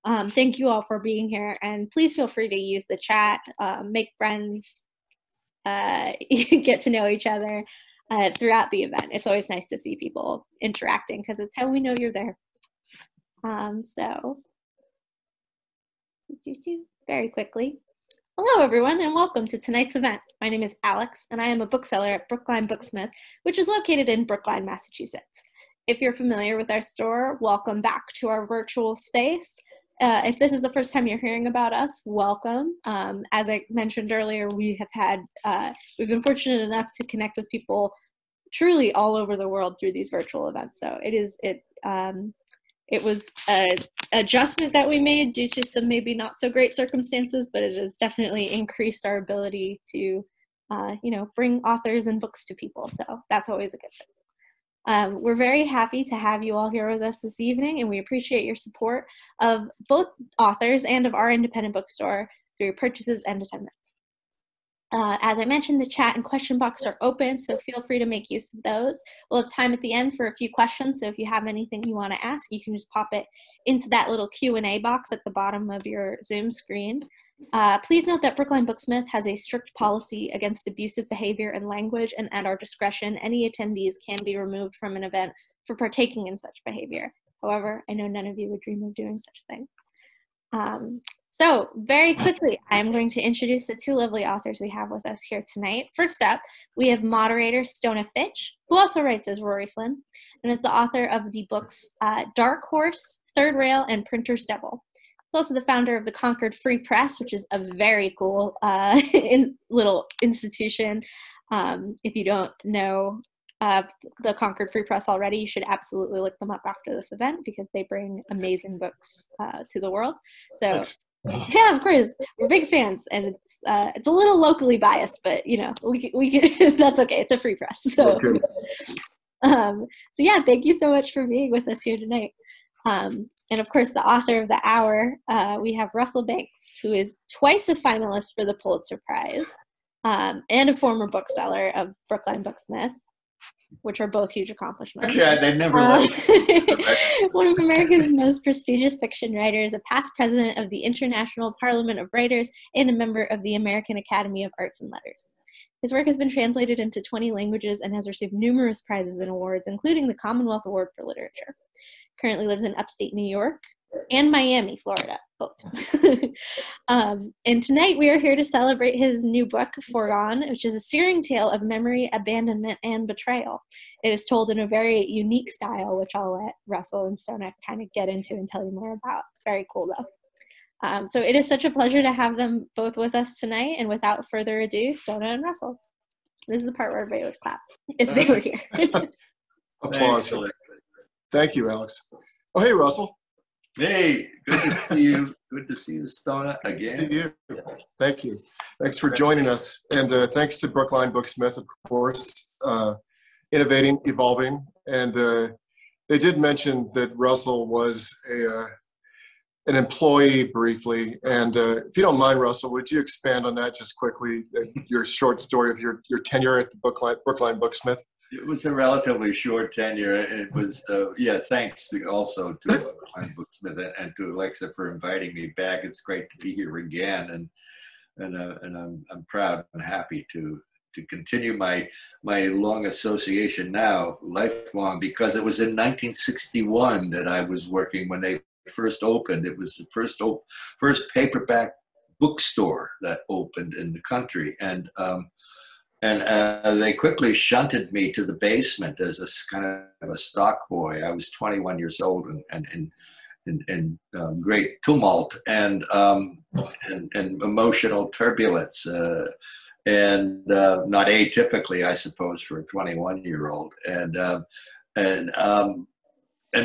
Thank you all for being here, and please feel free to use the chat, make friends, get to know each other throughout the event. It's always nice to see people interacting because it's how we know you're there. So, very quickly. Hello, everyone, and welcome to tonight's event. My name is Alex, and I am a bookseller at Brookline Booksmith, which is located in Brookline, Massachusetts. If you're familiar with our store, welcome back to our virtual space. If this is the first time you're hearing about us, welcome. As I mentioned earlier, we've been fortunate enough to connect with people truly all over the world through these virtual events. So it was an adjustment that we made due to some maybe not so great circumstances, but it has definitely increased our ability to, bring authors and books to people. So that's always a good thing. We're very happy to have you all here with us this evening, and we appreciate your support of both authors and of our independent bookstore through your purchases and attendance. As I mentioned, the chat and question box are open, so feel free to make use of those. We'll have time at the end for a few questions, so if you have anything you want to ask, you can just pop it into that little Q&A box at the bottom of your Zoom screen. Please note that Brookline Booksmith has a strict policy against abusive behavior and language, and at our discretion, any attendees can be removed from an event for partaking in such behavior. However, I know none of you would dream of doing such a thing. So very quickly, I'm going to introduce the two lovely authors we have with us here tonight. First up, we have moderator Stona Fitch, who also writes as Rory Flynn, and is the author of the books Dark Horse, Third Rail, and Printer's Devil. He's also the founder of the Concord Free Press, which is a very cool little institution. If you don't know the Concord Free Press already, you should absolutely look them up after this event because they bring amazing books to the world. So. Thanks. Yeah, of course. We're big fans, and it's a little locally biased, but we can that's okay. It's a free press. So, okay. So yeah, thank you so much for being with us here tonight. And of course, the author of the hour, we have Russell Banks, who is twice a finalist for the Pulitzer Prize, and a former bookseller of Brookline Booksmith, which are both huge accomplishments. Yeah, they've never left. One of America's most prestigious fiction writers, a past president of the International Parliament of Writers, and a member of the American Academy of Arts and Letters. His work has been translated into 20 languages and has received numerous prizes and awards, including the Commonwealth Award for Literature. Currently lives in upstate New York and Miami, Florida, both. And tonight we are here to celebrate his new book, Foregone, which is a searing tale of memory, abandonment, and betrayal. It is told in a very unique style, which I'll let Russell and Stona kind of get into and tell you more about. It's very cool, though. So it is such a pleasure to have them both with us tonight, and without further ado, Stona and Russell. This is the part where everybody would clap if they were here. Applause. Thank you, Alex. Oh, hey, Russell. Hey, good to see you. Good to see you, Stona, again. Good to see you. Thank you. Thanks for joining us. And thanks to Brookline Booksmith, of course, innovating, evolving. And they did mention that Russell was an employee briefly. And if you don't mind, Russell, would you expand on that just quickly, your short story of your tenure at the Brookline Booksmith? It was a relatively short tenure. It was, thanks also to Brookline Booksmith and to Alexa for inviting me back. It's great to be here again, and I'm proud and happy to continue my long association now, lifelong, because it was in 1961 that I was working when they first opened. It was the first paperback bookstore that opened in the country, and they quickly shunted me to the basement as a kind of a stock boy. I was 21 years old and in great tumult and emotional turbulence, and not atypically, I suppose, for a 21-year-old. And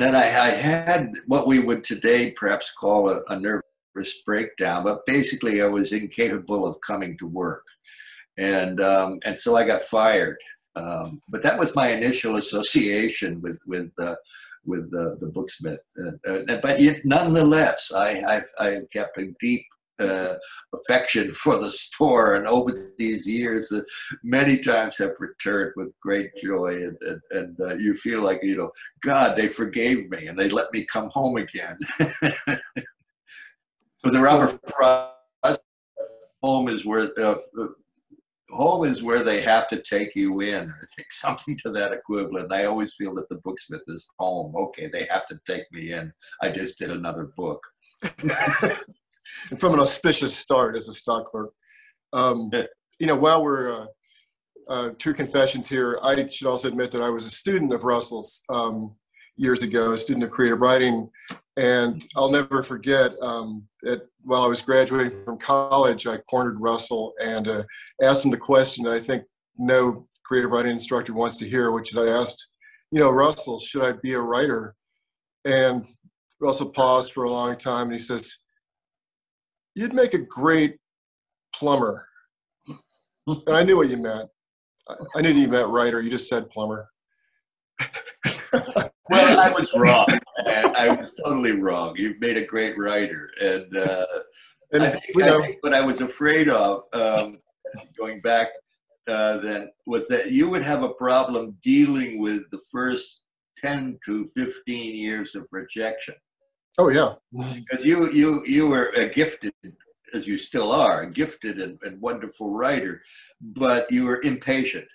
then I had what we would today perhaps call a nervous breakdown, but basically I was incapable of coming to work. And so I got fired. But that was my initial association with the Booksmith. But yet, nonetheless, I kept a deep affection for the store, and over these years, many times have returned with great joy. And you feel like, God, they forgave me and they let me come home again. Was it Robert Frost? Home is where home is where they have to take you in. I think something to that equivalent. I always feel that the Booksmith is home. Okay, they have to take me in. I just did another book. And from an auspicious start as a stock clerk. While we're true confessions here, I should also admit that I was a student of Russell's years ago, a student of creative writing. And I'll never forget that while I was graduating from college, I cornered Russell and asked him the question that I think no creative writing instructor wants to hear, which is I asked, Russell, should I be a writer? And Russell paused for a long time and he says, you'd make a great plumber. And I knew what you meant. I knew that you meant writer. You just said plumber. Well, I was wrong. I was totally wrong. You've made a great writer. And I think what I was afraid of, going back then, was that you would have a problem dealing with the first 10 to 15 years of rejection. Oh, yeah. Because you were a gifted, as you still are, a gifted and wonderful writer, but you were impatient.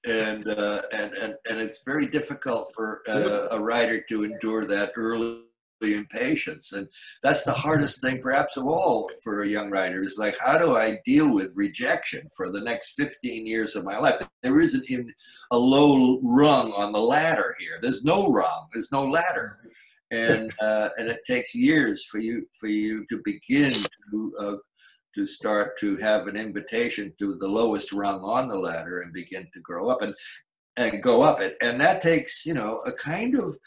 And it's very difficult for a writer to endure that early impatience. And that's the hardest thing perhaps of all for a young writer, is like, how do I deal with rejection for the next 15 years of my life? There isn't even a low rung on the ladder here. There's no rung, there's no ladder. And it takes years for you to begin to start to have an invitation to the lowest rung on the ladder and begin to grow up and go up it. And that takes, a kind of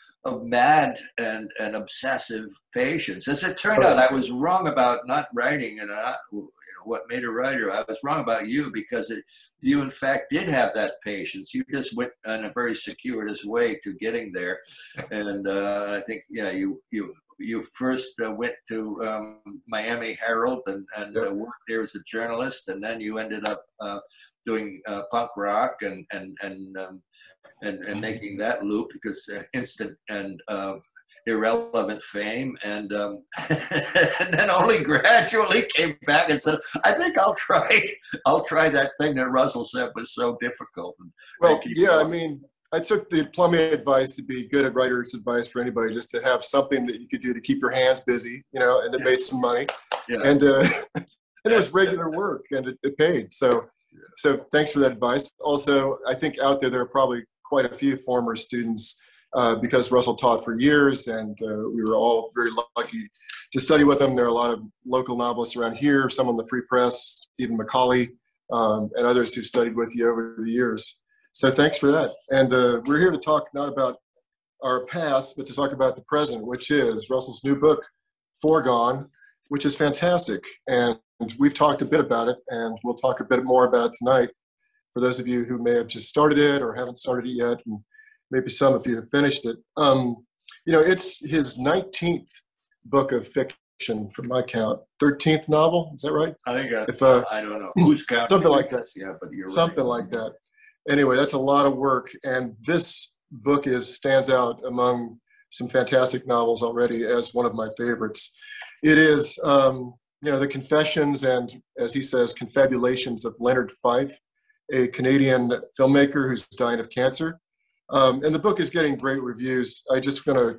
mad and obsessive patience. As it turned out, I was wrong about not writing and what made a writer. I was wrong about you, because you in fact did have that patience. You just went in a very circuitous way to getting there. And I think, you first went to Miami Herald and worked there as a journalist, and then you ended up doing punk rock and making that loop, because instant and irrelevant fame, and then only gradually came back and said, I think I'll try that thing that Russell said was so difficult. Well, yeah, I took the plumbing advice to be good at writer's advice for anybody, just to have something that you could do to keep your hands busy, and it made some money. Yeah. And it was regular work, and it paid. So thanks for that advice. Also, I think out there are probably quite a few former students, because Russell taught for years, and we were all very lucky to study with him. There are a lot of local novelists around here, some on the Free Press, even Macaulay, and others who studied with you over the years. So thanks for that. And we're here to talk not about our past, but to talk about the present, which is Russell's new book, Foregone, which is fantastic. And we've talked a bit about it, and we'll talk a bit more about it tonight for those of you who may have just started it or haven't started it yet, and maybe some of you have finished it. It's his 19th book of fiction from my count. 13th novel, is that right? I think I don't know. Who's counting? Something like that. Yeah, but you're something right. Like that. Anyway, that's a lot of work, and this book stands out among some fantastic novels already as one of my favorites. It is, the confessions and, as he says, confabulations of Leonard Fife, a Canadian filmmaker who's dying of cancer. And the book is getting great reviews. I just going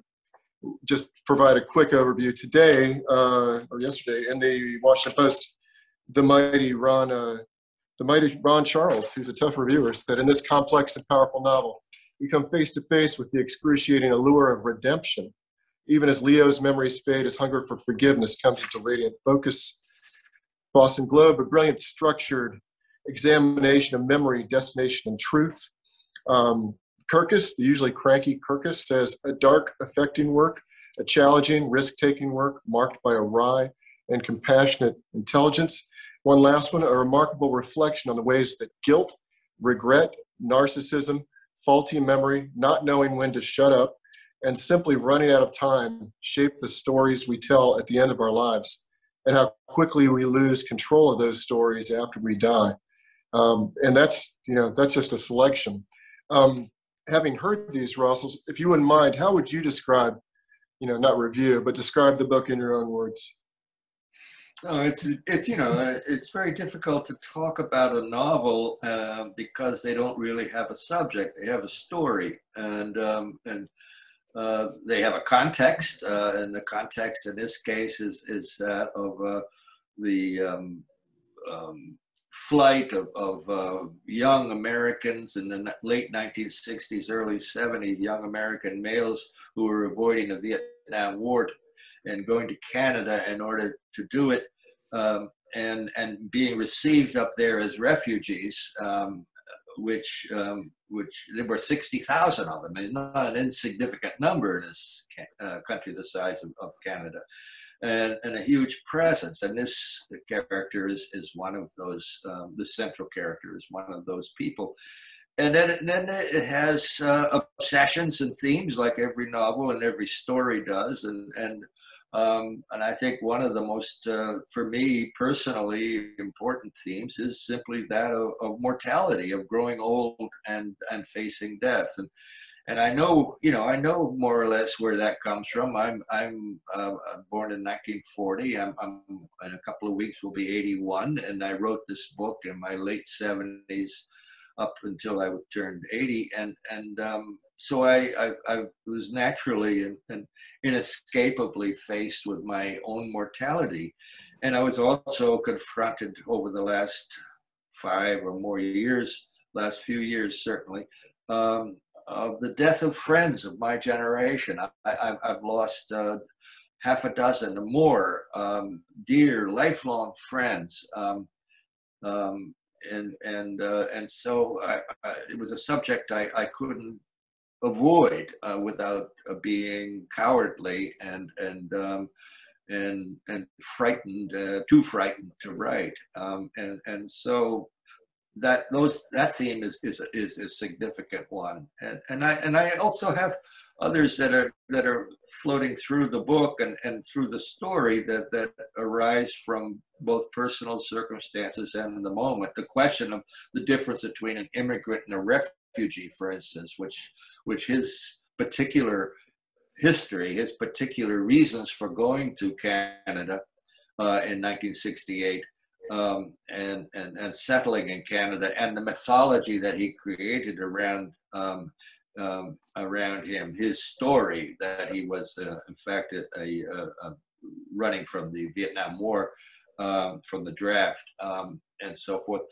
to provide a quick overview today, or yesterday, in the Washington Post. The mighty Ron Charles, who's a tough reviewer, said, in this complex and powerful novel, we come face to face with the excruciating allure of redemption. Even as Leo's memories fade, his hunger for forgiveness comes into radiant focus. Boston Globe, a brilliant structured examination of memory, destination, and truth. Kirkus, the usually cranky Kirkus, says, a dark, affecting work, a challenging, risk-taking work marked by a wry and compassionate intelligence. One last one, a remarkable reflection on the ways that guilt, regret, narcissism, faulty memory, not knowing when to shut up, and simply running out of time shape the stories we tell at the end of our lives, and how quickly we lose control of those stories after we die. And that's just a selection. Having heard these, Russells, if you wouldn't mind, how would you describe, not review, but describe the book in your own words? No, it's you know it's very difficult to talk about a novel because they don't really have a subject. They have a story, and they have a context, and the context in this case is that of the flight of young Americans in the late 1960s, early 70s, young American males who were avoiding the Vietnam War and going to Canada in order to do it, and being received up there as refugees, which there were 60,000 of them. It's not an insignificant number in this country the size of Canada, and a huge presence. And this character is one of those. The central character is one of those people. And then it has obsessions and themes, like every novel and every story does. And I think one of the most, for me personally, important themes is simply that of mortality, of growing old and facing death. And I know, I know more or less where that comes from. I'm born in 1940. I'm in a couple of weeks will be 81, and I wrote this book in my late 70s up until I turned 80, and so I was naturally and inescapably faced with my own mortality, and I was also confronted over the last 5 or more years, last few years certainly, of the death of friends of my generation. I've lost half a dozen or more dear lifelong friends. And so it was a subject I couldn't avoid without being cowardly and frightened, too frightened to write. And so that theme is a significant one. And I also have others that are floating through the book and through the story that arise from both personal circumstances and the moment. The question of the difference between an immigrant and a refugee, for instance, which his particular history, his particular reasons for going to Canada in 1968, and settling in Canada, and the mythology that he created around him, his story that he was in fact a running from the Vietnam War, from the draft, and so forth.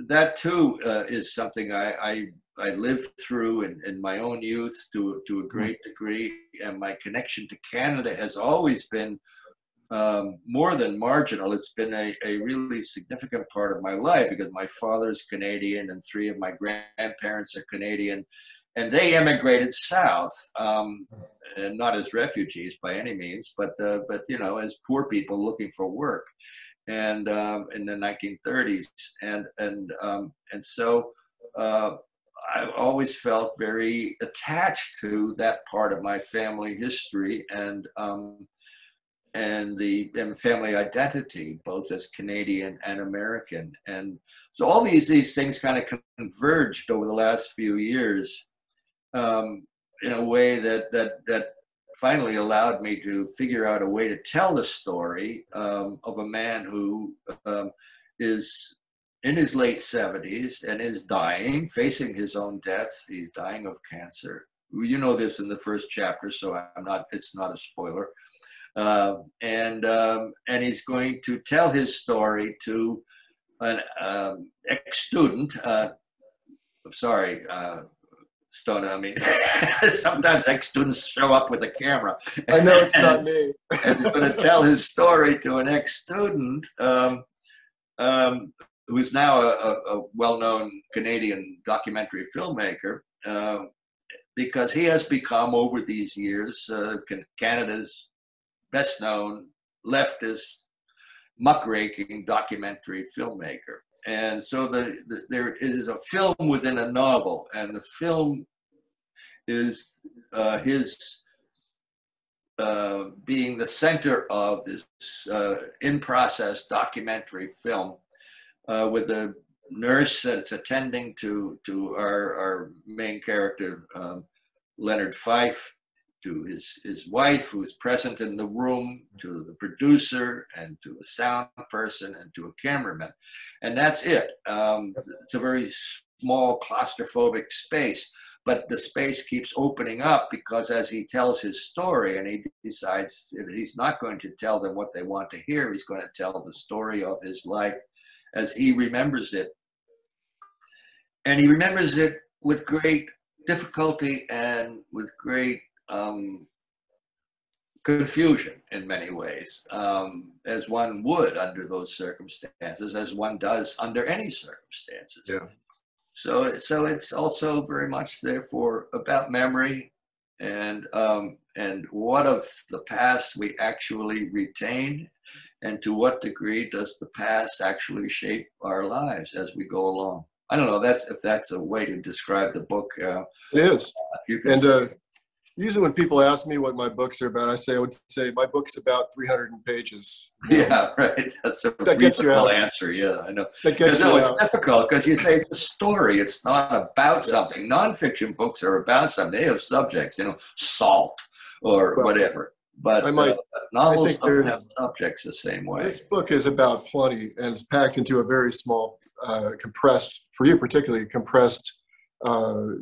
That too is something I lived through in my own youth to a great degree, and my connection to Canada has always been more than marginal. It's been a really significant part of my life because my father's Canadian and 3 of my grandparents are Canadian, and they emigrated south, and not as refugees by any means, but as poor people looking for work, and in the 1930s, and so I've always felt very attached to that part of my family history and family identity, both as Canadian and American. And so all these things kind of converged over the last few years in a way that finally allowed me to figure out a way to tell the story of a man who is in his late 70s and is dying, facing his own death. He's dying of cancer. You know this in the first chapter, so it's not a spoiler. And he's going to tell his story to an ex-student. Stona, I mean, sometimes ex-students show up with a camera. I know it's not me. And he's going to tell his story to an ex-student who is now a well-known Canadian documentary filmmaker, because he has become, over these years, Canada's best-known leftist, muckraking documentary filmmaker. And so there is a film within a novel, and the film is his being the center of this in-process documentary film with a nurse that's attending to our main character, Leonard Fife, to his wife who's present in the room, to the producer, and to a sound person, and to a cameraman. And that's it. It's a very small claustrophobic space, but the space keeps opening up because as he tells his story and he decides he's not going to tell them what they want to hear, he's going to tell the story of his life as he remembers it. And he remembers it with great difficulty and with great confusion in many ways, as one would under those circumstances, as one does under any circumstances. Yeah. So it's also very much therefore about memory and what of the past we actually retain, and to what degree does the past actually shape our lives as we go along. I don't know if that's a way to describe the book. It is. You can Usually when people ask me what my books are about, I would say my book's about 300 pages. Yeah, right. That's a reasonable answer. Yeah, I know. It's difficult because you say it's a story. It's not about something. Nonfiction books are about something. They have subjects, salt or whatever. But novels don't have subjects the same way. This book is about plenty, and it's packed into a very small, compressed, for you particularly, compressed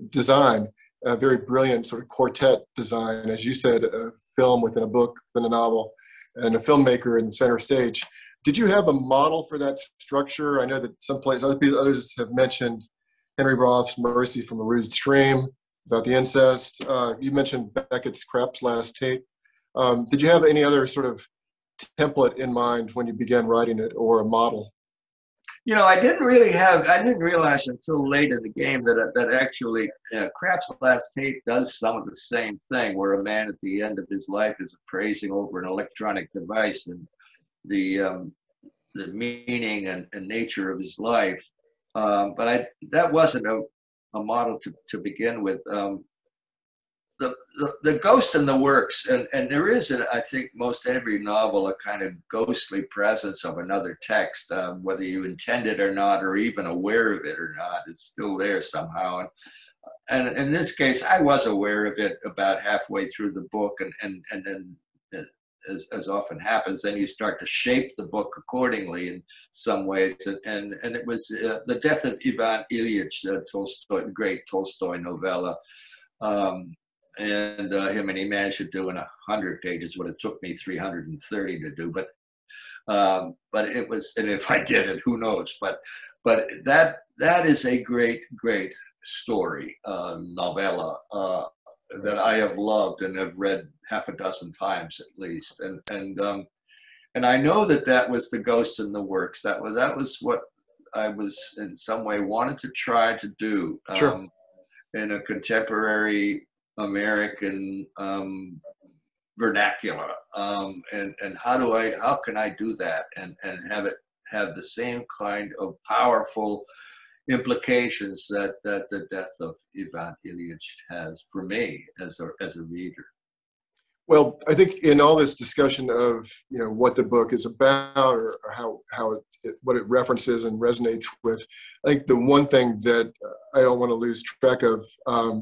design. A very brilliant sort of quartet design, as you said, a film within a book, within a novel, and a filmmaker in center stage. Did you have a model for that structure? I know that others have mentioned Henry Roth's Mercy from a Rude Stream, about the incest. You mentioned Beckett's Crap's Last Tape. Did you have any other sort of template in mind when you began writing it, or a model? I didn't realize until late in the game that actually Crap's Last Tape does some of the same thing, where a man at the end of his life is appraising over an electronic device and the meaning and nature of his life. But that wasn't a model to begin with. The ghost in the works, and there is, I think, most every novel, a kind of ghostly presence of another text, whether you intend it or not, or even aware of it or not, it's still there somehow. And in this case, I was aware of it about halfway through the book, and then, as often happens, then you start to shape the book accordingly in some ways. And it was the death of Ivan Ilyich, Tolstoy, the great Tolstoy novella. And he managed to do in 100 pages what it took me 330 to do. But it was, and if I did it, who knows? But that is a great story, novella that I have loved and have read half a dozen times at least. And I know that was the ghost in the works. That was what I was in some way wanted to try to do. Sure. In a contemporary American vernacular, and how can I do that and have it have the same kind of powerful implications that the death of Ivan Ilyich has for me as a reader. Well, I think in all this discussion of what the book is about, or what it references and resonates with, I think the one thing that I don't want to lose track of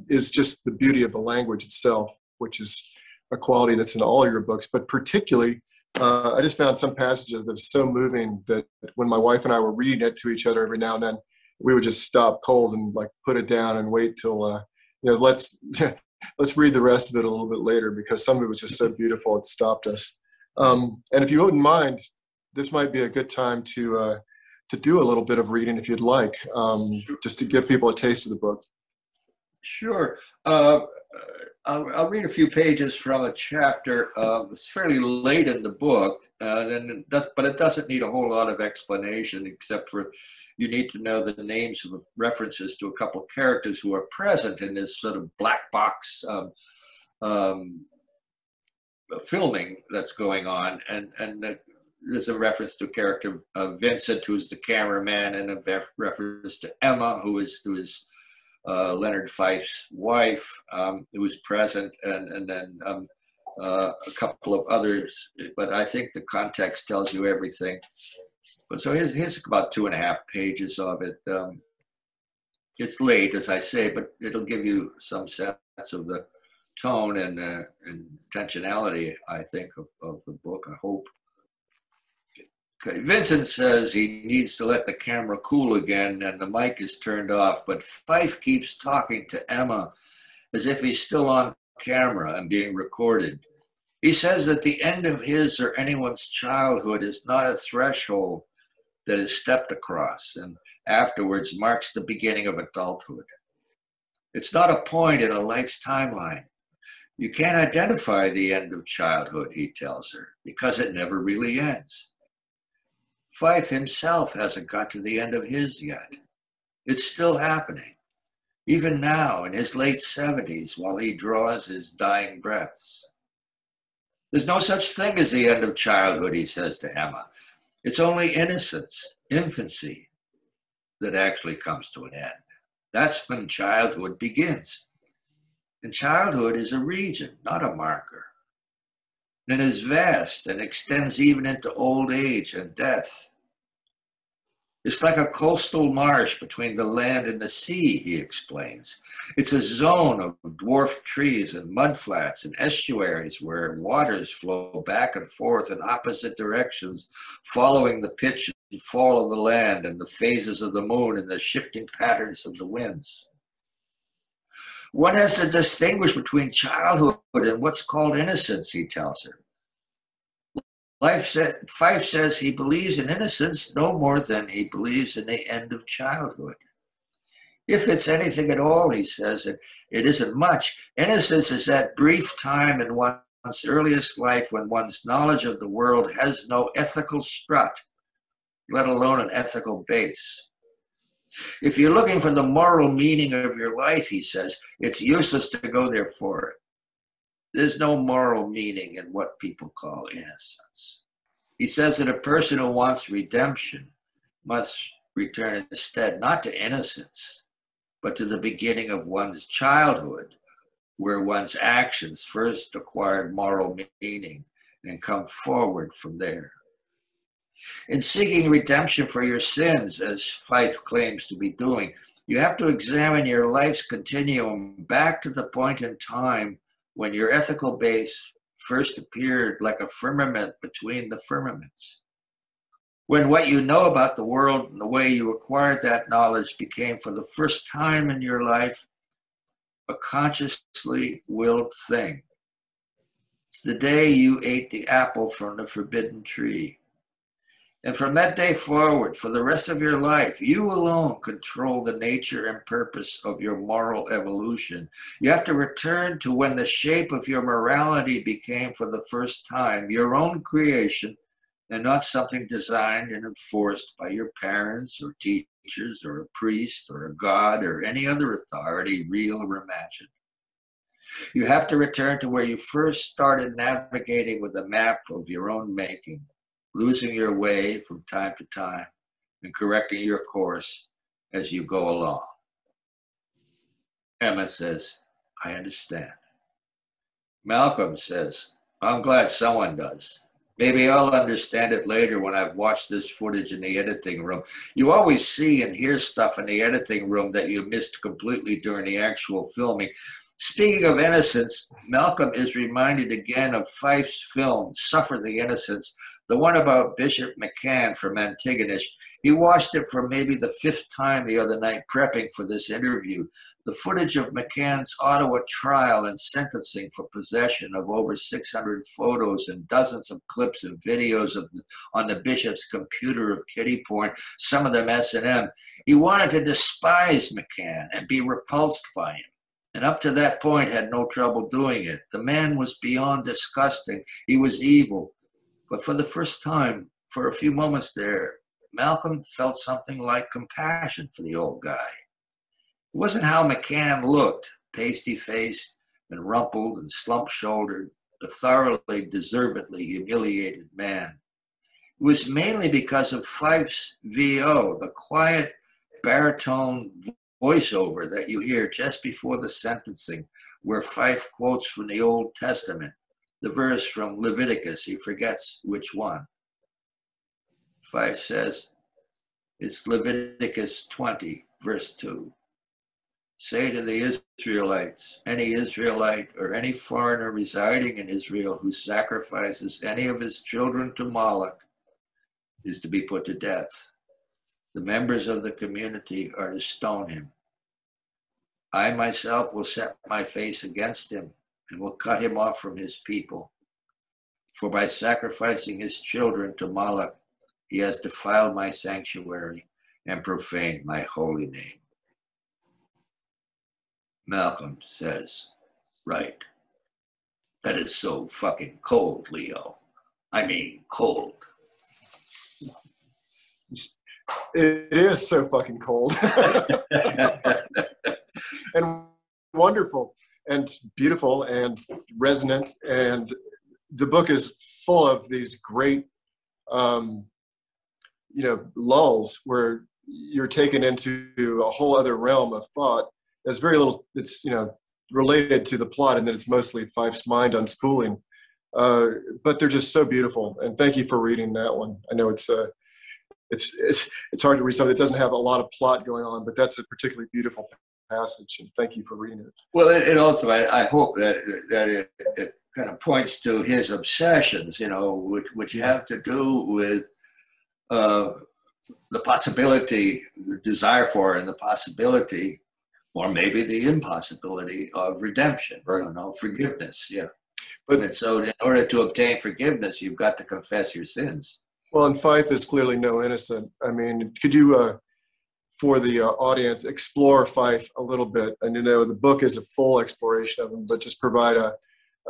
is just the beauty of the language itself, which is a quality that's in all your books. But particularly, I just found some passages that are so moving that when my wife and I were reading it to each other every now and then, we would just stop cold and put it down and wait till let's read the rest of it a little bit later, because some of it was just so beautiful it stopped us. And if you wouldn't mind, this might be a good time to do a little bit of reading if you'd like, just to give people a taste of the book. Sure. I'll read a few pages from a chapter. It's fairly late in the book, but it doesn't need a whole lot of explanation, except for you need to know the names of references to a couple of characters who are present in this sort of black box filming that's going on, and there's a reference to a character Vincent, who's the cameraman, and a reference to Emma, who is Leonard Fife's wife, who was present, and then a couple of others. But I think the context tells you everything. But so here's about 2.5 pages of it. It's late, as I say, but it'll give you some sense of the tone and intentionality, I think, of the book, I hope. Okay. Vincent says he needs to let the camera cool again and the mic is turned off, but Fife keeps talking to Emma as if he's still on camera and being recorded. He says that the end of his or anyone's childhood is not a threshold that is stepped across and afterwards marks the beginning of adulthood. It's not a point in a life's timeline. You can't identify the end of childhood, he tells her, because it never really ends. Fife himself hasn't got to the end of his yet. It's still happening, even now in his late 70s while he draws his dying breaths. There's no such thing as the end of childhood, he says to Emma. It's only innocence, infancy, that actually comes to an end. That's when childhood begins. And childhood is a region, not a marker. And it is vast and extends even into old age and death. It's like a coastal marsh between the land and the sea, he explains. It's a zone of dwarfed trees and mudflats and estuaries where waters flow back and forth in opposite directions, following the pitch and fall of the land and the phases of the moon and the shifting patterns of the winds. One has to distinguish between childhood and what's called innocence, he tells her. Fife says he believes in innocence no more than he believes in the end of childhood. If it's anything at all, he says, it isn't much. Innocence is that brief time in one's earliest life when one's knowledge of the world has no ethical strut, let alone an ethical base. If you're looking for the moral meaning of your life, he says, it's useless to go there for it. There's no moral meaning in what people call innocence. He says that a person who wants redemption must return instead, not to innocence, but to the beginning of one's childhood, where one's actions first acquired moral meaning and come forward from there. In seeking redemption for your sins, as Fife claims to be doing, you have to examine your life's continuum back to the point in time when your ethical base first appeared like a firmament between the firmaments. When what you know about the world and the way you acquired that knowledge became for the first time in your life a consciously willed thing. It's the day you ate the apple from the forbidden tree. And from that day forward, for the rest of your life, you alone control the nature and purpose of your moral evolution. You have to return to when the shape of your morality became for the first time your own creation and not something designed and enforced by your parents or teachers or a priest or a god or any other authority, real or imagined. You have to return to where you first started navigating with a map of your own making, losing your way from time to time and correcting your course as you go along. Emma says, I understand. Malcolm says, I'm glad someone does. Maybe I'll understand it later when I've watched this footage in the editing room. You always see and hear stuff in the editing room that you missed completely during the actual filming. Speaking of innocence, Malcolm is reminded again of Fife's film, Suffer the Innocents, the one about Bishop McCann from Antigonish. He watched it for maybe the 5th time the other night prepping for this interview. The footage of McCann's Ottawa trial and sentencing for possession of over 600 photos and dozens of clips and videos on the bishop's computer of kiddie porn, some of them S&M. He wanted to despise McCann and be repulsed by him. And up to that point had no trouble doing it. The man was beyond disgusting. He was evil. But for the first time, for a few moments there, Malcolm felt something like compassion for the old guy. It wasn't how McCann looked, pasty-faced and rumpled and slump-shouldered, a thoroughly, deservedly humiliated man. It was mainly because of Fife's VO, the quiet baritone voiceover that you hear just before the sentencing, where Fife quotes from the Old Testament, the verse from Leviticus, he forgets which one. Fife says, it's Leviticus 20, verse 2. say to the Israelites, any Israelite or any foreigner residing in Israel who sacrifices any of his children to Moloch is to be put to death. The members of the community are to stone him. I myself will set my face against him and will cut him off from his people. For by sacrificing his children to Moloch, he has defiled my sanctuary and profaned my holy name. Malcolm says, right. That is so fucking cold, Leo. I mean, cold. It is so fucking cold. And wonderful and beautiful and resonant. And the book is full of these great, lulls where you're taken into a whole other realm of thought. There's very little, it's, related to the plot, and then it's mostly Fife's mind unspooling. But they're just so beautiful. And thank you for reading that one. I know it's hard to read something that doesn't have a lot of plot going on, but that's a particularly beautiful passage. And thank you for reading it. Well, it also, I hope that it kind of points to his obsessions, which have to do with the possibility, the desire for, and the possibility, or maybe the impossibility of redemption, right. Forgiveness, yeah. And so in order to obtain forgiveness, you've got to confess your sins. Well, and Fife is clearly no innocent. I mean, could you, for the audience, explore Fife a little bit? And the book is a full exploration of him, but just provide a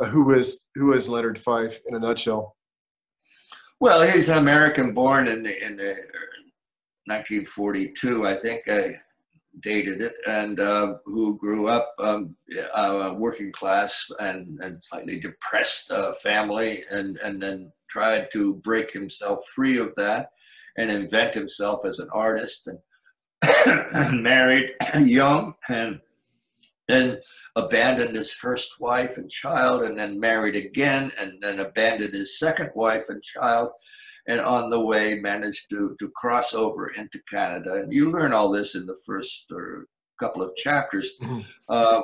who is Leonard Fife in a nutshell. Well, he's an American born in the 1942, I think. I dated it, and who grew up working class and slightly depressed family, and then tried to break himself free of that and invent himself as an artist, and married young, and then abandoned his first wife and child, and then married again, and then abandoned his second wife and child, and on the way managed to cross over into Canada. And you learn all this in the first couple of chapters,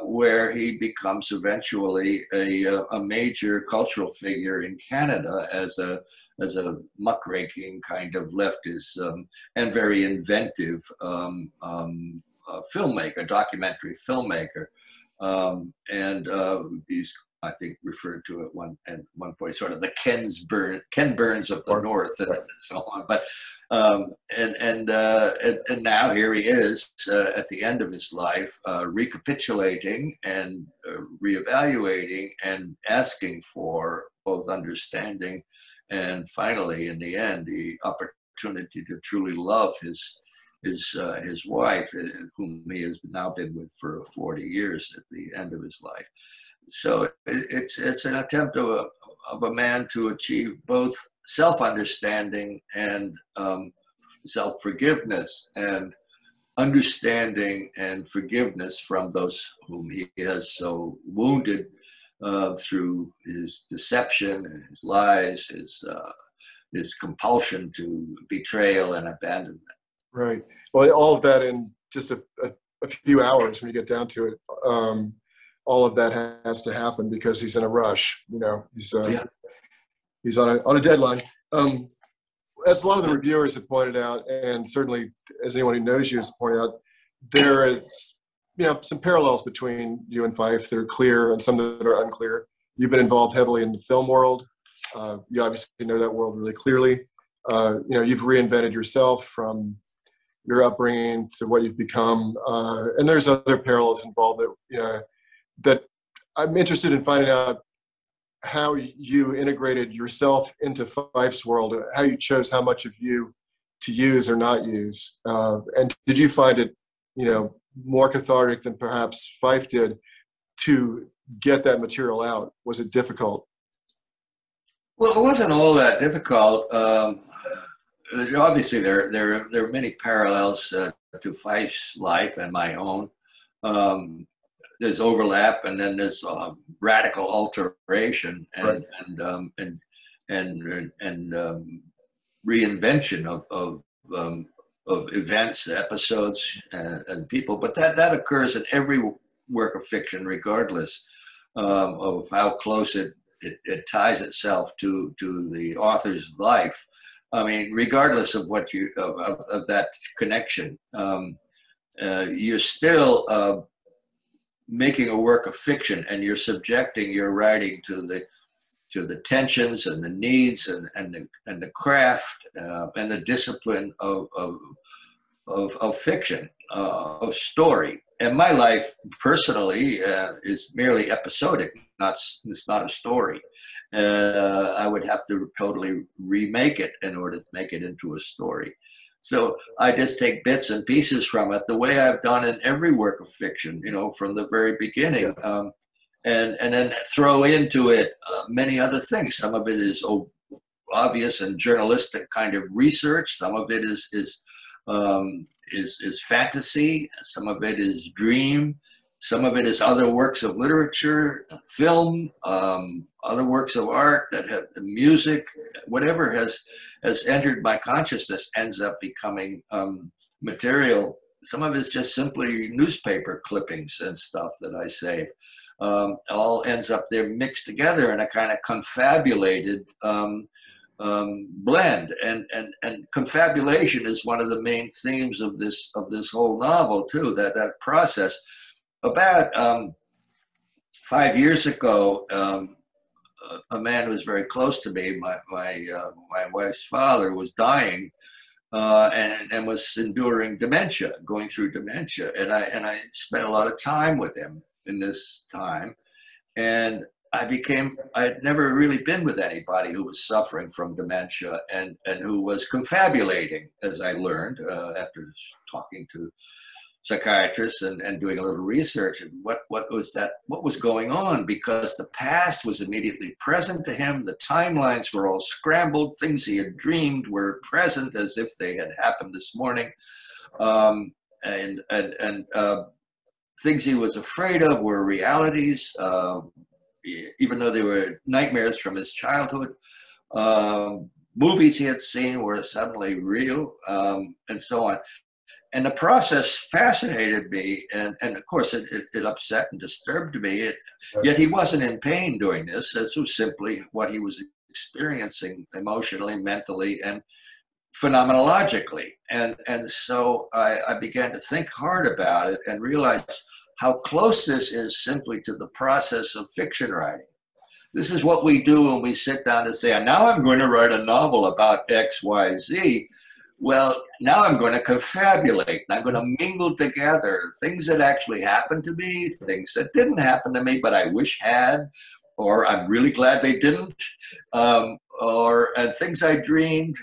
where he becomes eventually a major cultural figure in Canada as a muckraking kind of leftist and very inventive filmmaker, documentary filmmaker. He's, I think, referred to at one point, sort of the Ken Burns of the North, and so on. But and now here he is at the end of his life, recapitulating and reevaluating and asking for both understanding and finally, in the end, the opportunity to truly love his wife, whom he has now been with for 40 years at the end of his life. So it's an attempt of a man to achieve both self-understanding and self-forgiveness, and understanding and forgiveness from those whom he has so wounded through his deception, his lies, his compulsion to betrayal and abandonment. Right. Well, all of that in just a few hours when you get down to it. All of that has to happen because he's in a rush. He's on a deadline. As a lot of the reviewers have pointed out, and certainly as anyone who knows you has pointed out, there is some parallels between you and Fife that are clear and some that are unclear. You've been involved heavily in the film world. You obviously know that world really clearly. You've reinvented yourself from your upbringing to what you've become, and there's other parallels involved that I'm interested in finding out how you integrated yourself into Fife's world, how you chose how much of you to use or not use. And did you find it, more cathartic than perhaps Fife did to get that material out? Was it difficult? Well, it wasn't all that difficult. Obviously, there are many parallels to Fife's life and my own. There's overlap, and then there's radical alteration and reinvention of events, episodes, and people. But that occurs in every work of fiction, regardless of how close it ties itself to the author's life. I mean, regardless of what of that connection, you're still making a work of fiction, and you're subjecting your writing to the tensions and the needs and the craft and the discipline of fiction, of story. And my life personally is merely episodic. It's not a story. I would have to totally remake it in order to make it into a story. So I just take bits and pieces from it, the way I've done in every work of fiction, from the very beginning, and then throw into it many other things. Some of it is obvious and journalistic kind of research. Some of it is fantasy. Some of it is dream. Some of it is other works of literature, film, other works of art that have music, whatever has entered my consciousness ends up becoming material. Some of it's just simply newspaper clippings and stuff that I save. All ends up there mixed together in a kind of confabulated blend, and confabulation is one of the main themes of this whole novel too. That process. About 5 years ago, a man who was very close to me, my wife's father, was dying and was enduring dementia, going through dementia, and I spent a lot of time with him in this time, and I had never really been with anybody who was suffering from dementia and who was confabulating, as I learned after talking to psychiatrists and doing a little research, and what was going on, because the past was immediately present to him. The timelines were all scrambled. Things he had dreamed were present as if they had happened this morning, and things he was afraid of were realities, even though they were nightmares from his childhood. Movies he had seen were suddenly real, and so on. And the process fascinated me, and of course it upset and disturbed me. Yet he wasn't in pain doing this. This was simply what he was experiencing emotionally, mentally, and phenomenologically. And so I began to think hard about it and realize how close this is simply to the process of fiction writing. This is what we do when we sit down and say, now I'm going to write a novel about X, Y, Z. Well, now I'm going to confabulate. I'm going to mingle together things that actually happened to me, things that didn't happen to me, but I wish had, or I'm really glad they didn't, and things I dreamed,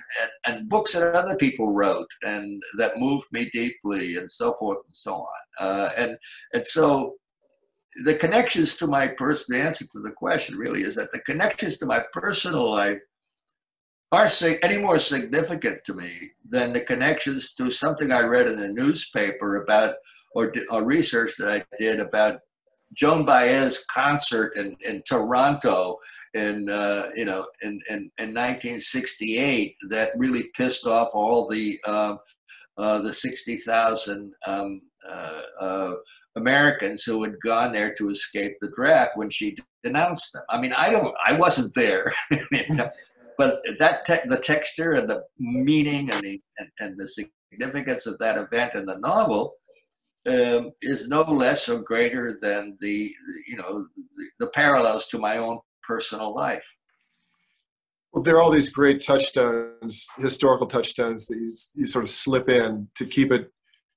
and books that other people wrote and that moved me deeply, and so forth and so on. And so the connections to the answer to the question really is that the connections to my personal life are any more significant to me than the connections to something I read in the newspaper about, or research that I did about Joan Baez's concert in Toronto in 1968 that really pissed off all the 60,000 Americans who had gone there to escape the draft when she denounced them. I mean, I wasn't there. But the texture and the meaning and the significance of that event in the novel is no less or greater than the parallels to my own personal life. Well, there are all these great touchstones, historical touchstones that you sort of slip in to keep it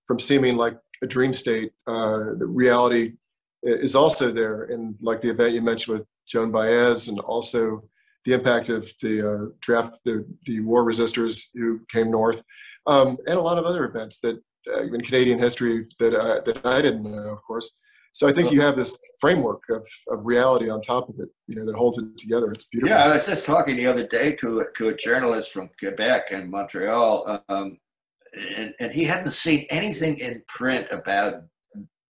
from seeming like a dream state. The reality is also there, in like the event you mentioned with Joan Baez, and also the impact of the draft, the war resistors who came north, and a lot of other events that in Canadian history that I didn't know, of course. So I think you have this framework of reality on top of it, that holds it together. It's beautiful. Yeah, I was just talking the other day to a journalist from Quebec and Montreal, and he hadn't seen anything in print about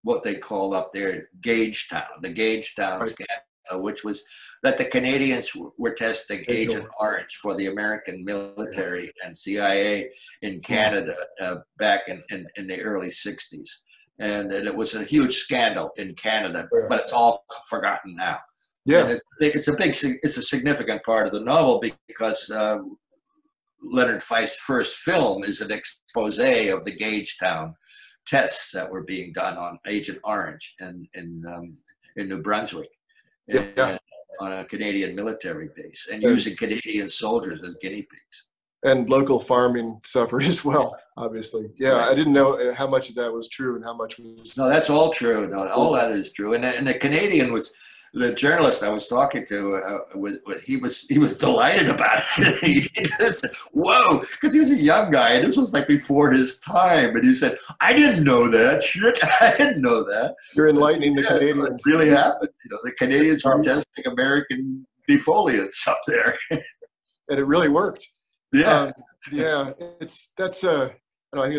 what they call up there Gagetown, the Gagetown Right. scandal. which was that the Canadians were testing Agent Orange for the American military and CIA in Canada back in the early 60s. And it was a huge scandal in Canada, but it's all forgotten now. Yeah, and it's a significant part of the novel because Leonard Fife's first film is an expose of the Gagetown tests that were being done on Agent Orange in New Brunswick, on a Canadian military base, and using Canadian soldiers as guinea pigs. And local farming suffered as well, obviously. Yeah, right. I didn't know how much of that was true and how much was... No, that's all true. No, all that is true. And the Canadian was, the journalist I was talking to, he was delighted about it. He said, whoa, because he was a young guy, and this was like before his time. And he said, I didn't know that. Shit, I didn't know that. You're enlightening the Canadians. It really happened. You know, the Canadians were testing American defoliants up there. And it really worked. Yeah, I think it's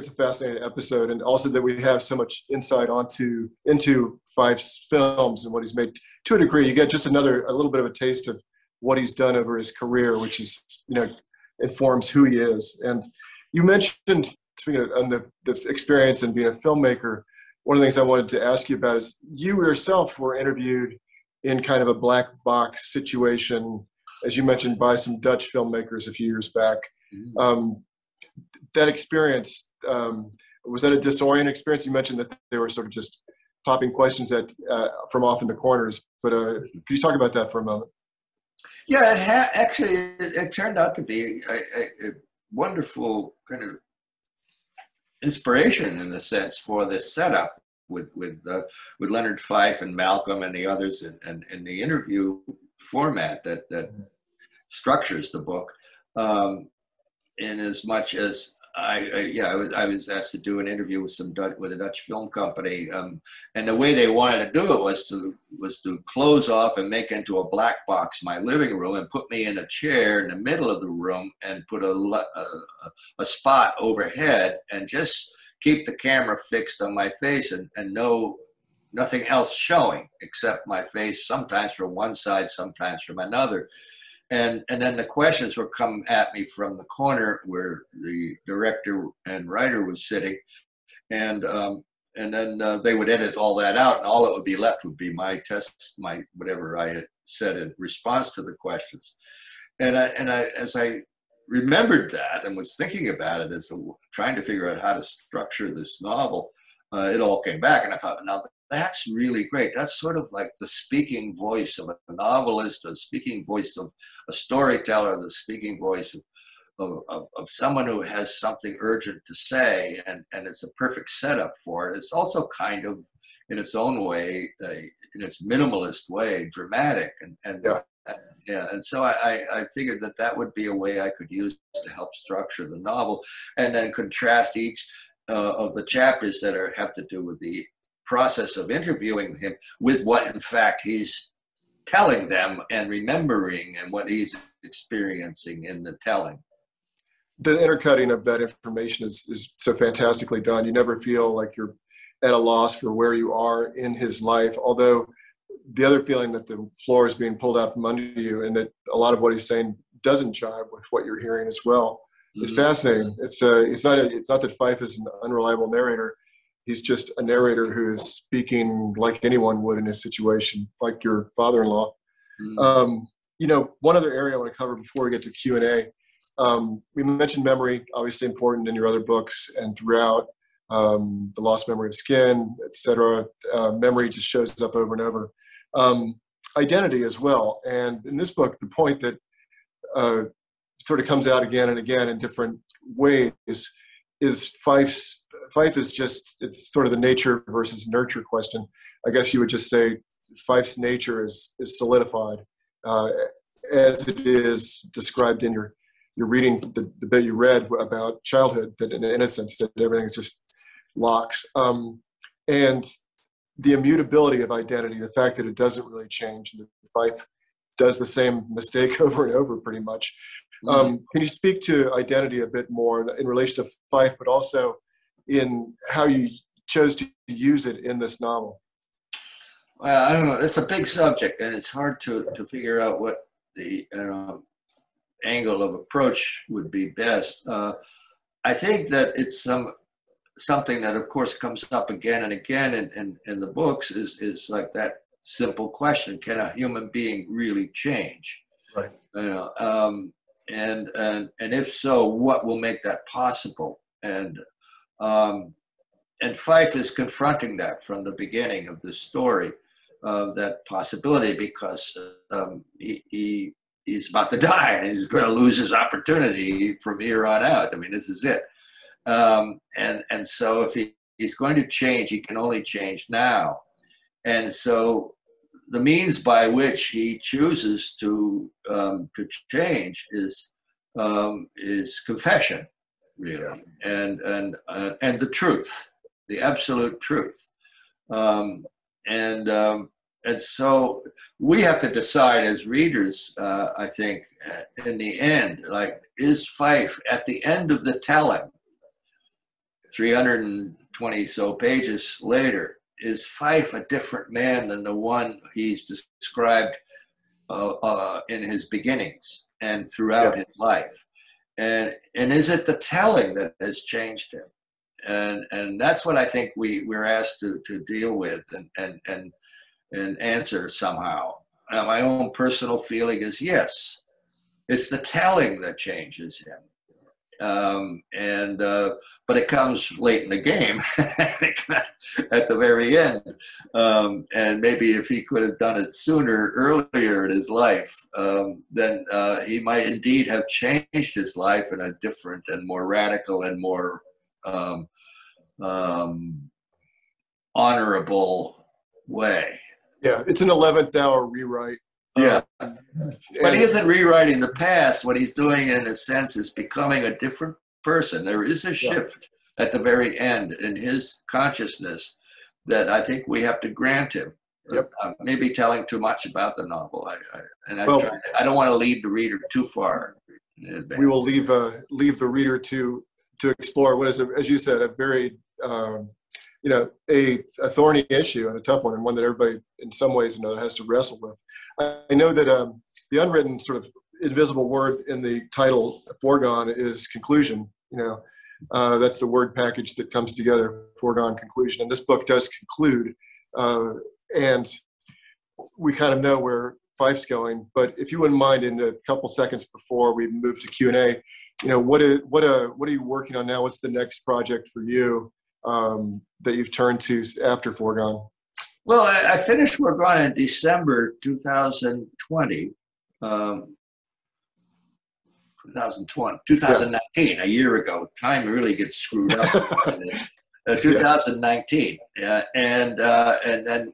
a fascinating episode, and also that we have so much insight into Fife's films and what he's made. To a degree, you get just a little bit of a taste of what he's done over his career, which is, informs who he is. And you mentioned, speaking of the experience in being a filmmaker, one of the things I wanted to ask you about is you yourself were interviewed in kind of a black box situation, as you mentioned, by some Dutch filmmakers a few years back. That experience, was that a disorienting experience? You mentioned that they were sort of just popping questions from off in the corners, but could you talk about that for a moment? Yeah, it turned out to be a wonderful kind of inspiration, in a sense, for this setup with Leonard Fife and Malcolm and the others, and the interview format that structures the book, in as much as I was asked to do an interview with a Dutch film company, and the way they wanted to do it was to close off and make into a black box my living room and put me in a chair in the middle of the room and put a spot overhead and just keep the camera fixed on my face and nothing else showing except my face, sometimes from one side, sometimes from another. And then the questions would come at me from the corner where the director and writer was sitting, and then they would edit all that out, and all that would be left would be my whatever I had said in response to the questions. And I as I remembered that and was thinking about it as trying to figure out how to structure this novel, it all came back, and I thought, now that's really great. That's sort of like the speaking voice of a novelist, the speaking voice of a storyteller, the speaking voice of someone who has something urgent to say, and it's a perfect setup for it. It's also kind of, in its own way, in its minimalist way, dramatic, and so I figured that would be a way I could use to help structure the novel, and then contrast each of the chapters that have to do with the process of interviewing him with what in fact he's telling them and remembering and what he's experiencing in the telling. The intercutting of that information is so fantastically done. You never feel like you're at a loss for where you are in his life, although the other feeling that the floor is being pulled out from under you and that a lot of what he's saying doesn't jive with what you're hearing as well. It's fascinating. It's not that Fife is an unreliable narrator. He's just a narrator who is speaking like anyone would in his situation, like your father-in-law. One other area I want to cover before we get to Q&A. We mentioned memory, obviously important in your other books and throughout. The lost memory of skin, etc. Memory just shows up over and over. Identity as well. And in this book, the point that sort of comes out again and again in different ways is Fife is just, it's sort of the nature versus nurture question. I guess you would just say Fife's nature is solidified as it is described in your reading, the bit you read about childhood, that in innocence, that everything is just locks. And the immutability of identity, the fact that it doesn't really change. Fife does the same mistake over and over pretty much. Can you speak to identity a bit more in relation to Fife, but also in how you chose to use it in this novel? Well, I don't know. It's a big subject, and it's hard to figure out what the angle of approach would be best. I think that it's something that, of course, comes up again and again in the books is like that simple question: can a human being really change? Right. And if so, what will make that possible? And Fife is confronting that from the beginning of the story, that possibility, because he's about to die and he's going to lose his opportunity from here on out. I mean, this is it. And so if he's going to change, he can only change now. And so the means by which he chooses to change is confession, really, and the truth, the absolute truth. And so we have to decide as readers, I think, in the end, like, is Fife at the end of the telling, 320 so pages later, is Fife a different man than the one he's described in his beginnings and throughout his life? And is it the telling that has changed him? And that's what I think we're asked to deal with and answer somehow. My own personal feeling is yes, it's the telling that changes him. But it comes late in the game, at the very end. And maybe if he could have done it sooner, earlier in his life, then he might indeed have changed his life in a different and more radical and more honorable way. Yeah, it's an 11th hour rewrite. Yeah, but he isn't rewriting the past. What he's doing, in a sense, is becoming a different person. There is a shift at the very end in his consciousness that I think we have to grant him. Yep. Maybe telling too much about the novel, I don't want to lead the reader too far. We will leave the reader to explore what is, as you said, a very a thorny issue and a tough one, and one that everybody in some ways has to wrestle with. I know that the unwritten sort of invisible word in the title Foregone is conclusion. That's the word package that comes together, foregone conclusion. And this book does conclude, and we kind of know where Fife's going. But if you wouldn't mind, in a couple seconds before we move to Q&A, what are you working on now? What's the next project for you that you've turned to after Foregone? Well, I finished Foregone in December 2020. 2019, a year ago. Time really gets screwed up. 2019, and then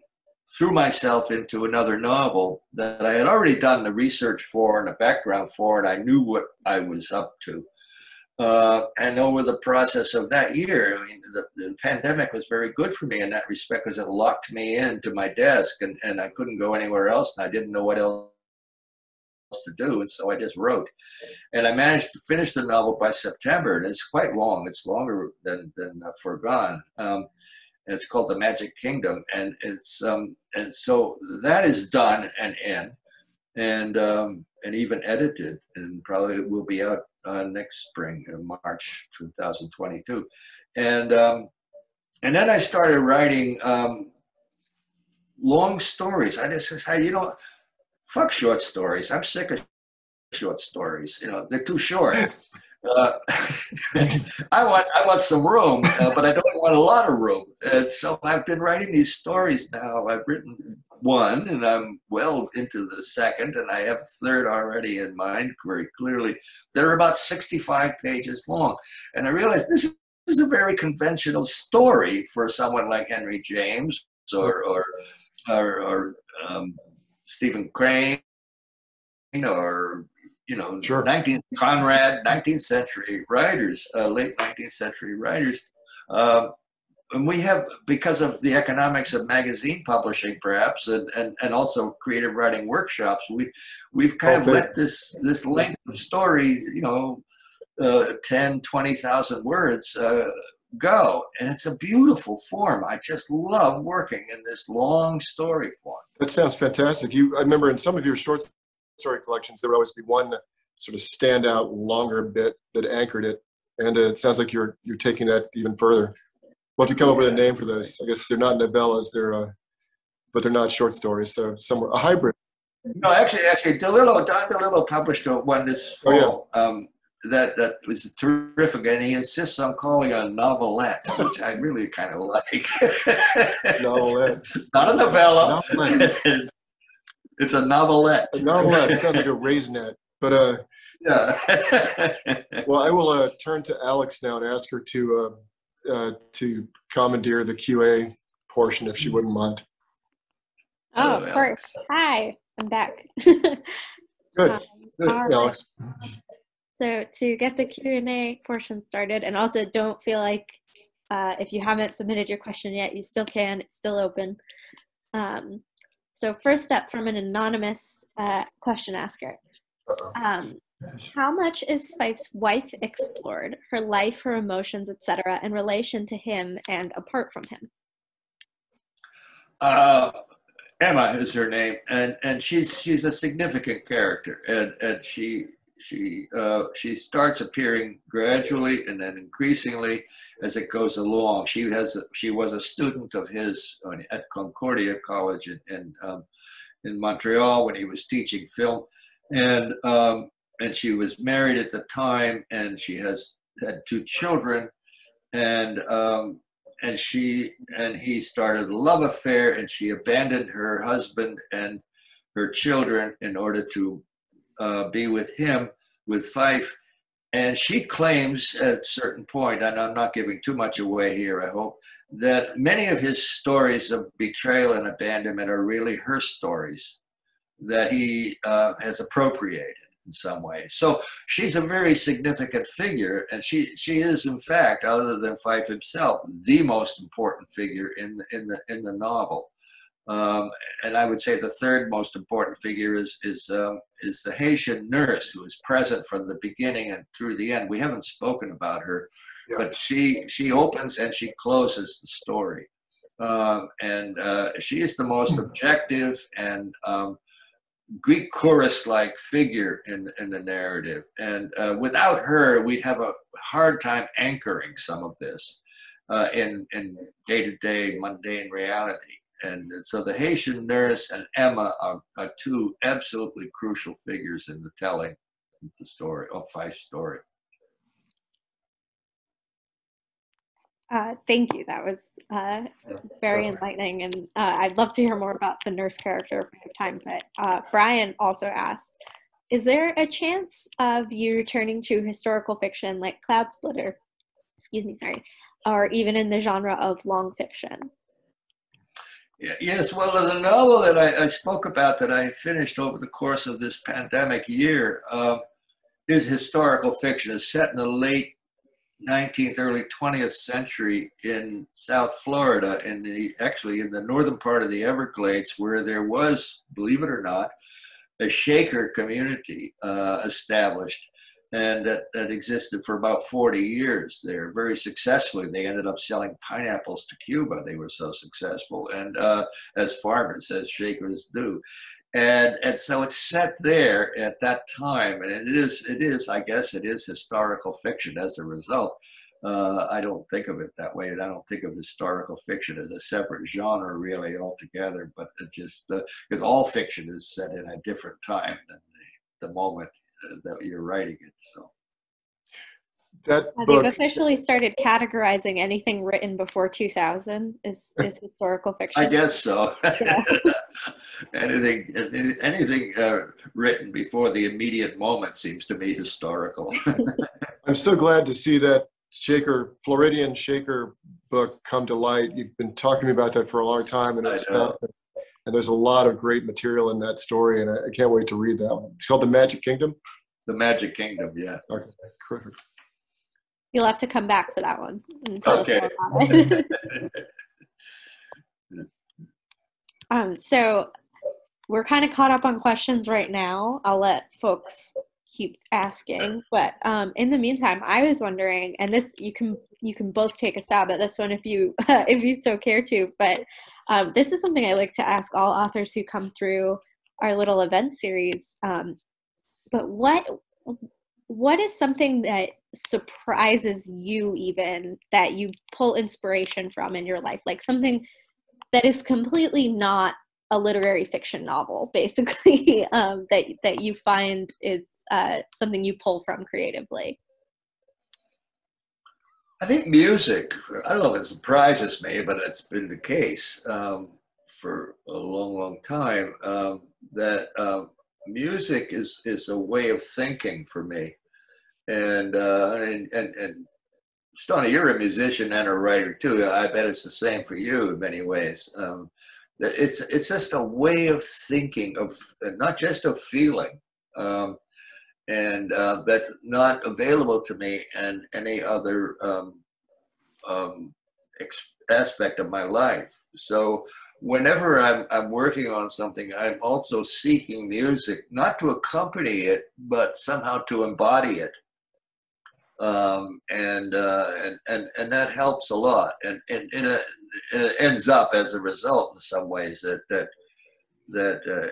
threw myself into another novel that I had already done the research for and the background for, and I knew what I was up to. And over the process of that year, I mean, the pandemic was very good for me in that respect, because it locked me into my desk, and I couldn't go anywhere else, and I didn't know what else to do, and so I just wrote. And I managed to finish the novel by September, and it's quite long. It's longer than Foregone. It's called The Magic Kingdom, and it's and so that is done and in, and even edited, and probably it will be out next spring, in March 2022. And then I started writing long stories. I just said, fuck short stories. I'm sick of short stories. They're too short. I want some room, but I don't want a lot of room. And so I've been writing these stories now. I've written one, and I'm well into the second, and I have a third already in mind very clearly. They're about 65 pages long. And I realized this is a very conventional story for someone like Henry James or Stephen Crane, or Sure. 19th century writers, late 19th century writers. And we have, because of the economics of magazine publishing, perhaps, and also creative writing workshops, we've kind of let this length of story, 10, 20,000 words, go. And it's a beautiful form. I just love working in this long story form. That sounds fantastic. I remember in some of your short story collections, there would always be one sort of standout longer bit that anchored it. And it sounds like you're taking that even further. We'll have to come up with a name for those. I guess they're not novellas, but they're not short stories. So somewhere a hybrid. No, actually, Don DeLillo published one this fall. That was terrific, and he insists on calling it a novelette, which I really kind of like. Novelette. It's not a novella. Novelette. It's a novelette. A novelette. It sounds like a raisinette. But yeah. Well, I will turn to Alex now and ask her to commandeer the QA portion, if she wouldn't mind. Oh, of course. Hi, I'm back. Good. Good, Alex. So to get the Q&A portion started, and also don't feel like if you haven't submitted your question yet, you still can. It's still open. So first up from an anonymous question asker. How much is Fife's wife explored, her life, her emotions, etc., in relation to him and apart from him? Emma is her name, and she's a significant character, and she starts appearing gradually and then increasingly as it goes along. She was a student of his at Concordia College in Montreal when he was teaching film, and she was married at the time, and she had 2 children, and he started a love affair, and she abandoned her husband and her children in order to be with him, with Fife. And she claims at a certain point, and I'm not giving too much away here, I hope, that many of his stories of betrayal and abandonment are really her stories that he has appropriated in some way. So she's a very significant figure, and she is, in fact, other than Fife himself, the most important figure in the novel. And I would say the third most important figure is the Haitian nurse, who is present from the beginning and through the end. We haven't spoken about her, but she opens and she closes the story, and she is the most objective and Greek chorus-like figure in the narrative. And without her, we'd have a hard time anchoring some of this in day-to-day mundane reality. And so the Haitian nurse and Emma are 2 absolutely crucial figures in the telling of the story, of Fife's story. Thank you. That was very enlightening, and I'd love to hear more about the nurse character if we have time. But Brian also asked, is there a chance of you returning to historical fiction like Cloud Splitter, or even in the genre of long fiction? Yes, well, the novel that I spoke about that I finished over the course of this pandemic year is historical fiction. It's set in the late 19th, early 20th century in South Florida, actually in the northern part of the Everglades, where there was, believe it or not, a Shaker community established, and that existed for about 40 years there, very successfully. They ended up selling pineapples to Cuba. They were so successful, and as farmers, as Shakers do. And so it's set there at that time, and it is, I guess, it is historical fiction as a result. I don't think of it that way, and I don't think of historical fiction as a separate genre really altogether, but it just, because all fiction is set in a different time than the moment that you're writing it. So that book, they've officially started categorizing anything written before 2000 is historical fiction. I guess so. Yeah. anything written before the immediate moment seems to me historical. I'm so glad to see that Floridian Shaker book come to light. You've been talking to me about that for a long time, and it's fascinating. And there's a lot of great material in that story, and I can't wait to read that one. It's called The Magic Kingdom? The Magic Kingdom, yeah. Okay, terrific. You'll have to come back for that one. Okay. So we're kind of caught up on questions right now. I'll let folks keep asking, but in the meantime, I was wondering, and this you can you can both take a stab at this one if you if you so care to. But this is something I like to ask all authors who come through our little event series. But what is something that surprises you, even that you pull inspiration from in your life, like something that is completely not a literary fiction novel, basically, that you find is something you pull from creatively? I think music, I don't know if it surprises me, but it's been the case for a long, long time, that music is a way of thinking for me. And Stona, you're a musician and a writer too. I bet it's the same for you in many ways. It's just a way of thinking, of not just of feeling, and that's not available to me in any other aspect of my life. So whenever I'm working on something, I'm also seeking music, not to accompany it, but somehow to embody it. And that helps a lot, and it ends up as a result in some ways that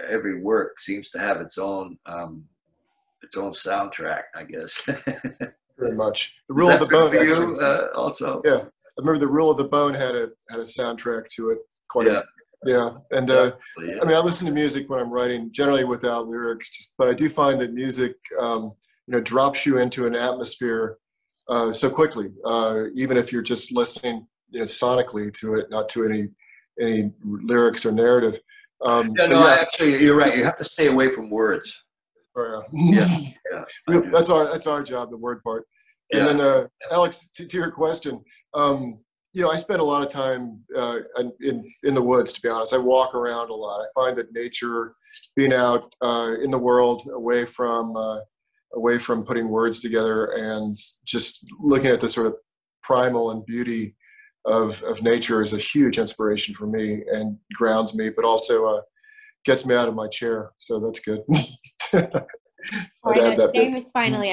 every work seems to have its own soundtrack, I guess. Very much. The Rule of the Bone. For you, also. Yeah, I remember the Rule of the Bone had a soundtrack to it. Yeah, and I mean, I listen to music when I'm writing, generally without lyrics, but I do find that music, drops you into an atmosphere so quickly, even if you're just listening, sonically to it, not to any lyrics or narrative. Actually, you're right. You have to stay away from words. Yeah. That's our job, the word part. And then, Alex, to your question, I spend a lot of time in the woods, to be honest. I walk around a lot. I find that nature, being out in the world, away from putting words together, and just looking at the sort of primal and beauty of nature is a huge inspiration for me and grounds me, but also gets me out of my chair. So that's good. Today was finally,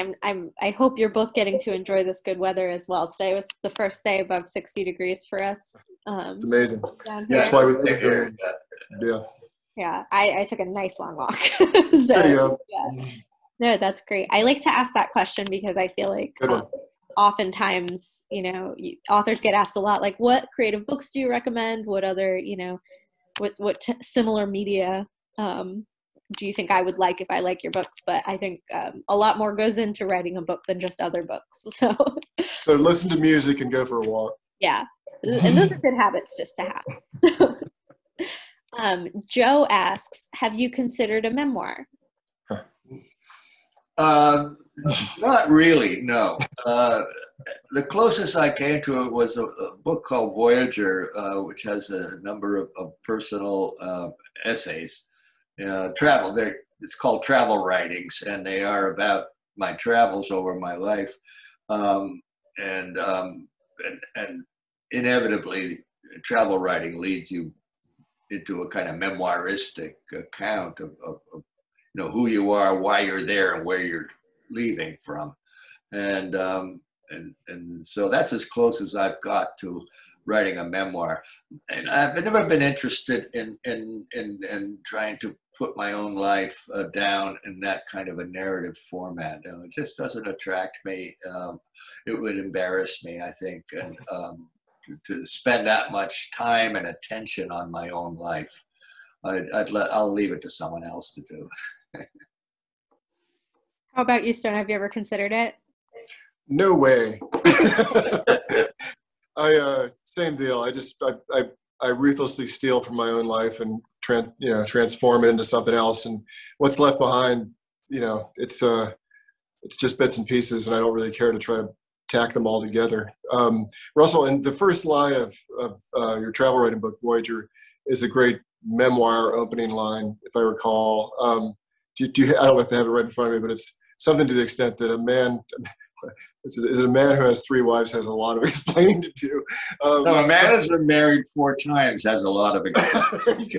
I hope you're both getting to enjoy this good weather as well. Today was the first day above 60 degrees for us. It's amazing. That's why we're here. Yeah, I took a nice long walk. So, there you go. Yeah. No, that's great. I like to ask that question because I feel like oftentimes, authors get asked a lot, like, what creative books do you recommend? What other, what similar media do you think I would like if I like your books? But I think a lot more goes into writing a book than just other books. So listen to music and go for a walk. Yeah. And those are good habits just to have. Joe asks, have you considered a memoir? Not really, no. The closest I came to it was a book called Voyager, which has a number of personal essays. Travel. It's called travel writings, and they are about my travels over my life, and inevitably, travel writing leads you into a kind of memoiristic account of who you are, why you're there, and where you're leaving from, and so that's as close as I've got to writing a memoir. And I've never been interested in trying to put my own life down in that kind of a narrative format. It just doesn't attract me. It would embarrass me, I think, and to spend that much time and attention on my own life. I'll leave it to someone else to do. How about you, Stone? Have you ever considered it? No way. Same deal. I ruthlessly steal from my own life and transform it into something else. And what's left behind, it's just bits and pieces, and I don't really care to try to tack them all together. Russell, in the first line of your travel writing book, Voyager, is a great memoir opening line, if I recall. I don't know if I have it right in front of me, but it's something to the extent that a man who has 3 wives has a lot of explaining to do. No, a man who's been married 4 times has a lot of explaining.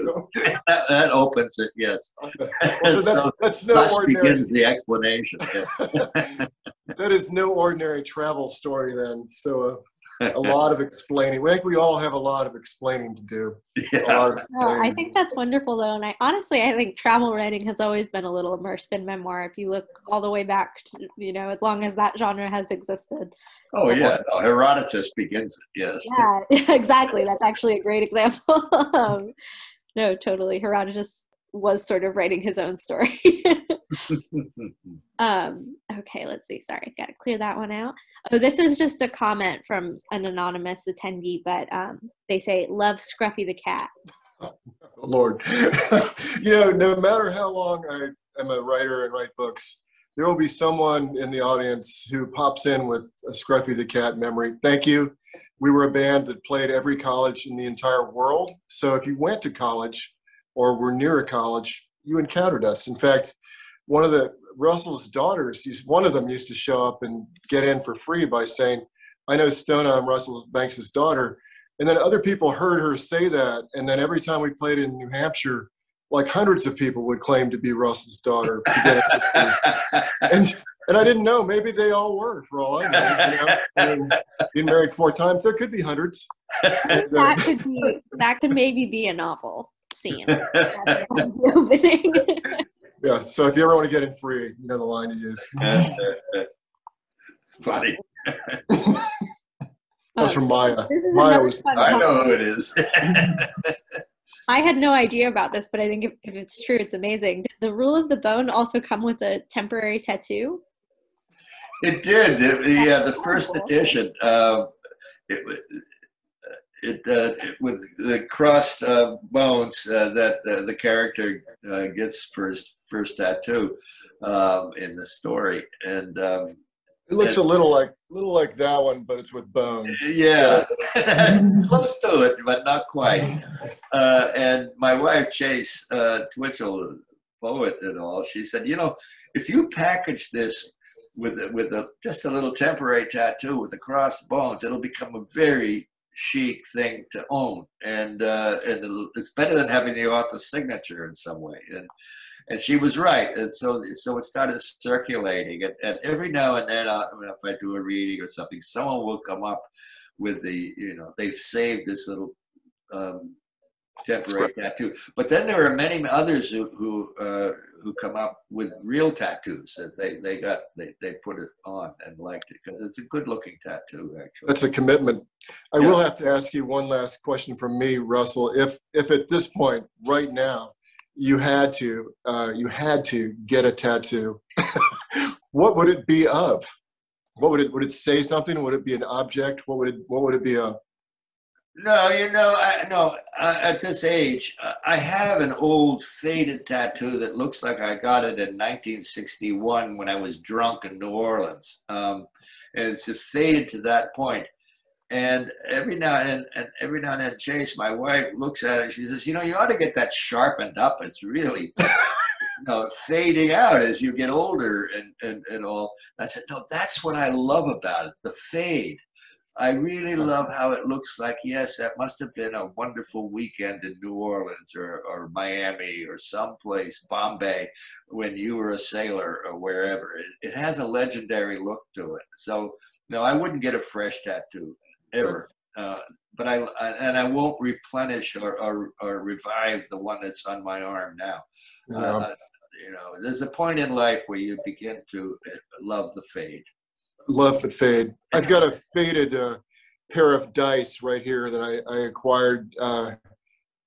That opens it, yes. Okay. Well, so that's no ordinary. Begins the explanation. That is no ordinary travel story then. So a lot of explaining. I think we all have a lot of explaining to do. Yeah. I think that's wonderful, though. And I think travel writing has always been a little immersed in memoir. If you look all the way back to, as long as that genre has existed. Oh, yeah. No, Herodotus begins it, yes. Yeah, exactly. That's actually a great example. No, totally. Herodotus was sort of writing his own story. Okay, let's see. Sorry, got to clear that one out. Oh, this is just a comment from an anonymous attendee, but they say, love Scruffy the cat. Oh, Lord. No matter how long I am a writer and write books, there will be someone in the audience who pops in with a Scruffy the cat memory. Thank you. We were a band that played every college in the entire world. So if you went to college or were near a college, you encountered us. In fact, one of Russell's daughters, one of them used to show up and get in for free by saying, I know Stona, I'm Russell Banks' daughter. And then other people heard her say that. And then every time we played in New Hampshire, like hundreds of people would claim to be Russell's daughter to get in for free. And I didn't know, maybe they all were, for all I know. I mean, being married 4 times, there could be hundreds. That could maybe be a novel scene. That's the opening. Yeah, so if you ever want to get in free, you know the line to use. Funny. That's from Maya. I know who it is. I had no idea about this, but I think if it's true, it's amazing. Did the Rule of the Bone also come with a temporary tattoo? It did. The first edition. It with the crossed bones that the character gets for his first tattoo in the story, and it looks a little like that one, but it's with bones. Yeah, it's close to it, but not quite. And my wife Chase Twitchell, poet and all, she said, if you package this with just a little temporary tattoo with the crossed bones, it'll become a very chic thing to own, and it's better than having the author's signature in some way. And she was right, and so it started circulating. And every now and then, if I do a reading or something, someone will come up with they've saved this little temporary tattoo. But then there are many others who come up with real tattoos that they put it on and liked it because it's a good looking tattoo, actually. That's a commitment. I will have to ask you one last question from me, Russell. If at this point right now you had to get a tattoo, what would it be of? What would it say something? Would it be an object? What would it be of? No, at this age, I have an old faded tattoo that looks like I got it in 1961 when I was drunk in New Orleans. And it's faded to that point. And every now and then, Chase, my wife, looks at it. She says, you ought to get that sharpened up. It's really, fading out as you get older and all. And I said, no, that's what I love about it, the fade. I really love how it looks like, yes, that must have been a wonderful weekend in New Orleans or Miami or someplace, Bombay, when you were a sailor or wherever. It has a legendary look to it. So, no, I wouldn't get a fresh tattoo, ever. But I won't replenish or revive the one that's on my arm now. There's a point in life where you begin to love the fade. Love the fade. I've got a faded pair of dice right here that I acquired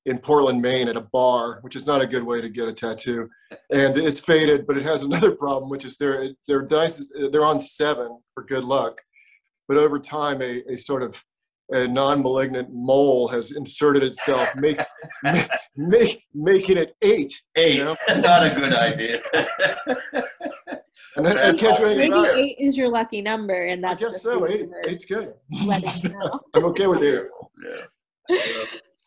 in Portland, Maine at a bar, which is not a good way to get a tattoo. And it's faded, but it has another problem, which is their dice, they're on 7 for good luck. But over time, a sort of a non-malignant mole has inserted itself, making it 8. 8, not a good idea. And I can't do anything about it. Maybe 8 is your lucky number, and that's I guess so. 8's good. Letting you know. I'm okay with 8. Yeah.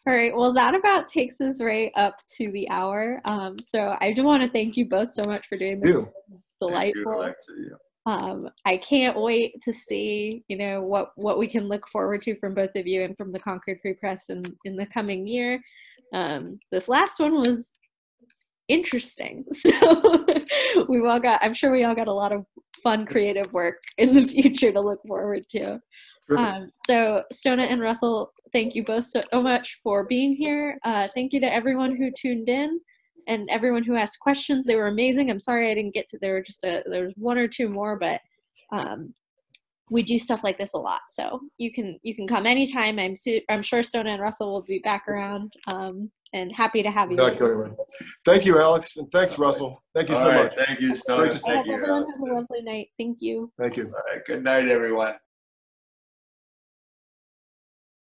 All right. Well, that about takes us right up to the hour. So I do want to thank you both so much for doing this. Delightful. I can't wait to see, what we can look forward to from both of you and from the Concord Free Press in the coming year. This last one was interesting. So I'm sure we all got a lot of fun, creative work in the future to look forward to. So Stona and Russell, thank you both so much for being here. Thank you to everyone who tuned in and everyone who asked questions. They were amazing. I'm sorry I didn't get to, there was one or two more, but we do stuff like this a lot. So you can come anytime. I'm sure Stona and Russell will be back around and happy to have you. Thank you, Alex. And thanks, Russell. Thank you so much. Thank you, Stona. I hope everyone has a lovely night. Thank you. Thank you. All right. Good night, everyone.